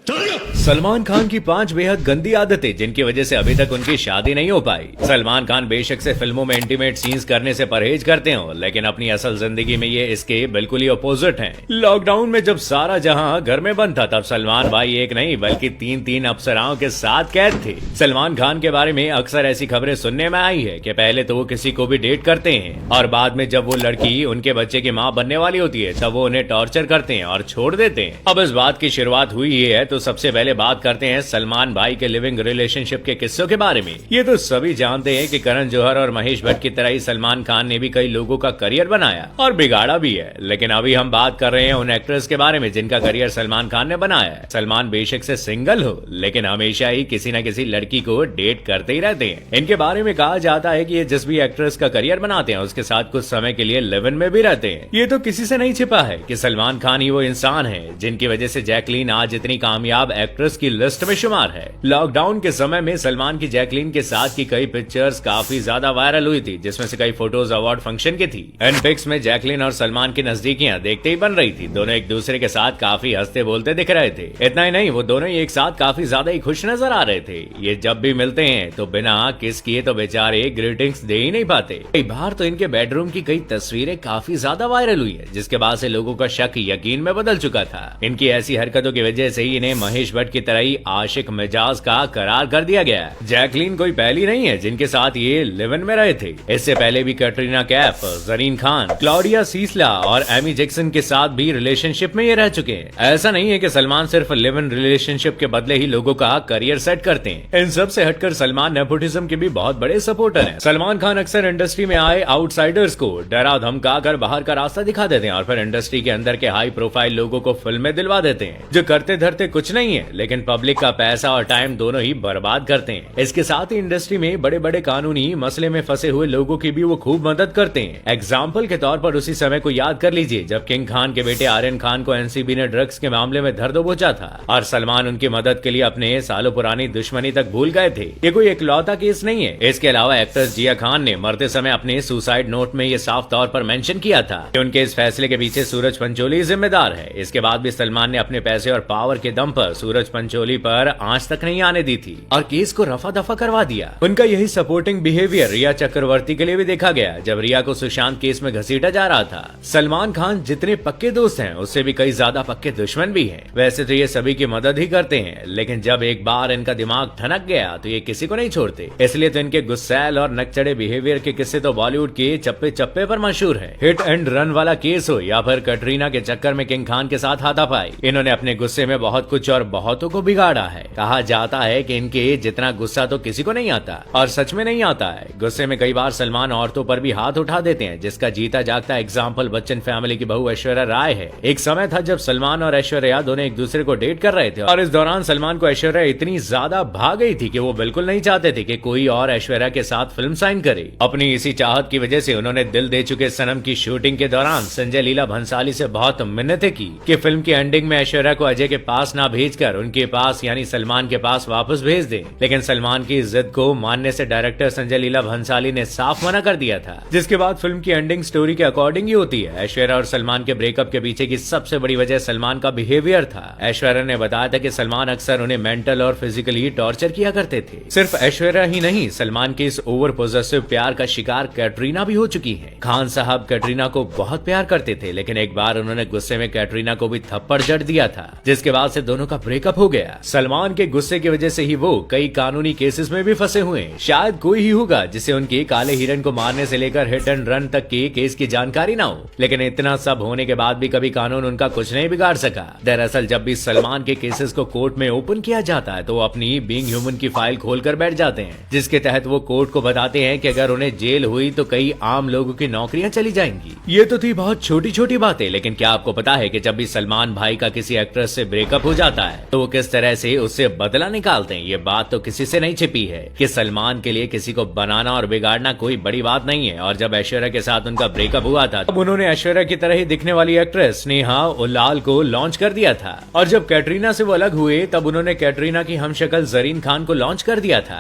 सलमान खान की 5 बेहद गंदी आदतें जिनकी वजह से अभी तक उनकी शादी नहीं हो पाई। सलमान खान बेशक से फिल्मों में इंटीमेट सीन्स करने से परहेज करते हो, लेकिन अपनी असल जिंदगी में ये इसके बिल्कुल ही अपोजिट हैं। लॉकडाउन में जब सारा जहां घर में बंद था, तब सलमान भाई एक नहीं बल्कि तीन अप्सराओं के साथ कैद थे। सलमान खान के बारे में अक्सर ऐसी खबरें सुनने में आई है कि पहले तो वो किसी को भी डेट करते हैं और बाद में जब वो लड़की उनके बच्चे की माँ बनने वाली होती है तब वो उन्हें टॉर्चर करते हैं और छोड़ देते हैं। अब इस बात की शुरुआत हुई है तो सबसे पहले बात करते हैं सलमान भाई के लिविंग रिलेशनशिप के किस्सों के बारे में। ये तो सभी जानते हैं कि करण जौहर और महेश भट्ट की तरह ही सलमान खान ने भी कई लोगों का करियर बनाया और बिगाड़ा भी है, लेकिन अभी हम बात कर रहे हैं उन एक्ट्रेस के बारे में जिनका करियर सलमान खान ने बनाया है। सलमान बेशक से सिंगल हो, लेकिन हमेशा ही किसी न किसी लड़की को डेट करते ही रहते हैं। इनके बारे में कहा जाता है कि ये जिस भी एक्ट्रेस का करियर बनाते हैं उसके साथ कुछ समय के लिए लिव इन में भी रहते हैं। ये तो किसी से नहीं छिपा है कि सलमान खान ही वो इंसान है जिनकी वजह से जैकलीन आज इतनी कामयाब एक्ट्रेस की लिस्ट में शुमार है। लॉकडाउन के समय में सलमान की जैकलीन के साथ की कई पिक्चर्स काफी ज्यादा वायरल हुई थी, जिसमें से कई फोटोज अवार्ड फंक्शन की थी। इन पिक्स में जैकलीन और सलमान की नजदीकियां देखते ही बन रही थी। दोनों एक दूसरे के साथ काफी हंसते बोलते दिख रहे थे। इतना ही नहीं, वो दोनों ही एक साथ काफी ज्यादा ही खुश नजर आ रहे थे। ये जब भी मिलते हैं तो बिना किस किए तो बेचारे ग्रीटिंग्स दे ही नहीं पाते। कई बार तो इनके बेडरूम की कई तस्वीरें काफी ज्यादा वायरल हुई है, जिसके बाद से लोगों का शक यकीन में बदल चुका था। इनकी ऐसी हरकतों की वजह से ही इन्हें महेश भट्ट की तरह ही आशिक मिजाज का करार कर दिया गया। जैकलीन कोई पहली नहीं है जिनके साथ ये लिव इन में रहे थे। इससे पहले भी कैटरीना कैफ, जरीन खान, क्लॉडिया सीसला और एमी जैक्सन के साथ भी रिलेशनशिप में ये रह चुके हैं। ऐसा नहीं है कि सलमान सिर्फ लिव इन रिलेशनशिप के बदले ही लोगों का करियर सेट करते हैं। इन सब से हटकर सलमान नेपोटिज्म के भी बहुत बड़े सपोर्टर हैं। सलमान खान अक्सर इंडस्ट्री में आए आउटसाइडर्स को डरा धमका कर बाहर का रास्ता दिखा देते हैं और फिर इंडस्ट्री के अंदर के हाई प्रोफाइल लोगों को फिल्में दिलवा देते हैं, जो करते धरते कुछ नहीं है, लेकिन पब्लिक का पैसा और टाइम दोनों ही बर्बाद करते हैं। इसके साथ ही इंडस्ट्री में बड़े बड़े कानूनी मसले में फंसे हुए लोगों की भी वो खूब मदद करते हैं। एग्जाम्पल के तौर पर उसी समय को याद कर लीजिए जब किंग खान के बेटे आर्यन खान को एनसीबी ने ड्रग्स के मामले में धर दबोचा था और सलमान उनकी मदद के लिए अपने सालों पुरानी दुश्मनी तक भूल गए थे। ये कोई इकलौता केस नहीं है। इसके अलावा एक्ट्रेस जिया खान ने मरते समय अपने सुसाइड नोट में ये साफ तौर पर मेंशन किया था कि उनके इस फैसले के पीछे सूरज पंचोली जिम्मेदार है। इसके बाद भी सलमान ने अपने पैसे और पावर के दम पर सूरज पंचोली पर आंच तक नहीं आने दी थी और केस को रफा दफा करवा दिया। उनका यही सपोर्टिंग बिहेवियर रिया चक्रवर्ती के लिए भी देखा गया जब रिया को सुशांत केस में घसीटा जा रहा था। सलमान खान जितने पक्के दोस्त हैं उससे भी कई ज्यादा पक्के दुश्मन भी हैं। वैसे तो ये सभी की मदद ही करते हैं, लेकिन जब एक बार इनका दिमाग ठनक गया तो ये किसी को नहीं छोड़ते। इसलिए तो इनके गुस्सैल और नकचढ़े बिहेवियर के किस्से तो बॉलीवुड के चप्पे चप्पे पर मशहूर है। हिट एंड रन वाला केस हो या फिर कटरीना के चक्कर में किंग खान के साथ हाथापाई, इन्होंने अपने गुस्से में बहुत कुछ और बहुतों को बिगाड़ा है। कहा जाता है कि इनके जितना गुस्सा तो किसी को नहीं आता, और सच में नहीं आता है। गुस्से में कई बार सलमान औरतों पर भी हाथ उठा देते हैं, जिसका जीता जागता एग्जाम्पल बच्चन फैमिली की बहू ऐश्वर्या राय है। एक समय था जब सलमान और ऐश्वर्या दोनों एक दूसरे को डेट कर रहे थे और इस दौरान सलमान को ऐश्वर्या इतनी ज्यादा भा गई थी कि वो बिल्कुल नहीं चाहते थे कि कोई और ऐश्वर्या के साथ फिल्म साइन करे। अपनी इसी चाहत की वजह से उन्होंने दिल दे चुके सनम की शूटिंग के दौरान संजय लीला भंसाली से बहुत मिन्नतें की कि फिल्म की एंडिंग में ऐश्वर्या को अजय के पास ना भेजकर उनके पास यानी सलमान के पास वापस भेज दे, लेकिन सलमान की जिद को मानने से डायरेक्टर संजय लीला भंसाली ने साफ मना कर दिया था। जिसके बाद फिल्म की एंडिंग स्टोरी के अकॉर्डिंग ही होती है। ऐश्वर्या और सलमान के ब्रेकअप के पीछे की सबसे बड़ी वजह सलमान का बिहेवियर था। ऐश्वर्या ने बताया था कि सलमान अक्सर उन्हें मेंटल और फिजिकली टॉर्चर किया करते थे। सिर्फ ऐश्वर्या ही नहीं, सलमान के इस ओवर पोजेसिव प्यार का शिकार कैटरीना भी हो चुकी है। खान साहब कैटरीना को बहुत प्यार करते थे, लेकिन एक बार उन्होंने गुस्से में कैटरीना को भी थप्पड़ जड़ दिया था, जिसके बाद से दोनों का ब्रेकअप हो गया। सलमान के गुस्से की वजह से ही वो कई कानूनी केसेस में भी फंसे हुए हैं। शायद कोई ही होगा जिसे उनके काले हिरन को मारने से लेकर हिट एंड रन तक के केस की जानकारी ना हो, लेकिन इतना सब होने के बाद भी कभी कानून उनका कुछ नहीं बिगाड़ सका। दरअसल जब भी सलमान के केसेस को कोर्ट में ओपन किया जाता है तो वो अपनी बीइंग ह्यूमन की फाइल खोलकर बैठ जाते हैं, जिसके तहत वो कोर्ट को बताते हैं कि अगर उन्हें जेल हुई तो कई आम लोगों की नौकरियां चली जाएंगी। ये तो थी बहुत छोटी छोटी बातें, लेकिन क्या आपको पता है कि जब भी सलमान भाई का किसी एक्ट्रेस से ब्रेकअप हो जाता है तो वो किस तरह से उससे बदला निकालते हैं। ये बात तो किसी से नहीं छिपी है कि सलमान के लिए किसी को बनाना और बिगाड़ना कोई बड़ी बात नहीं है। और जब ऐश्वर्या के साथ उनका ब्रेकअप हुआ था तब उन्होंने ऐश्वर्या की तरह ही दिखने वाली एक्ट्रेस स्नेहा उल्लाल को लॉन्च कर दिया था, और जब कैटरीना से वो अलग हुए तब उन्होंने कैटरीना की हमशक्ल जरीन खान को लॉन्च कर दिया था।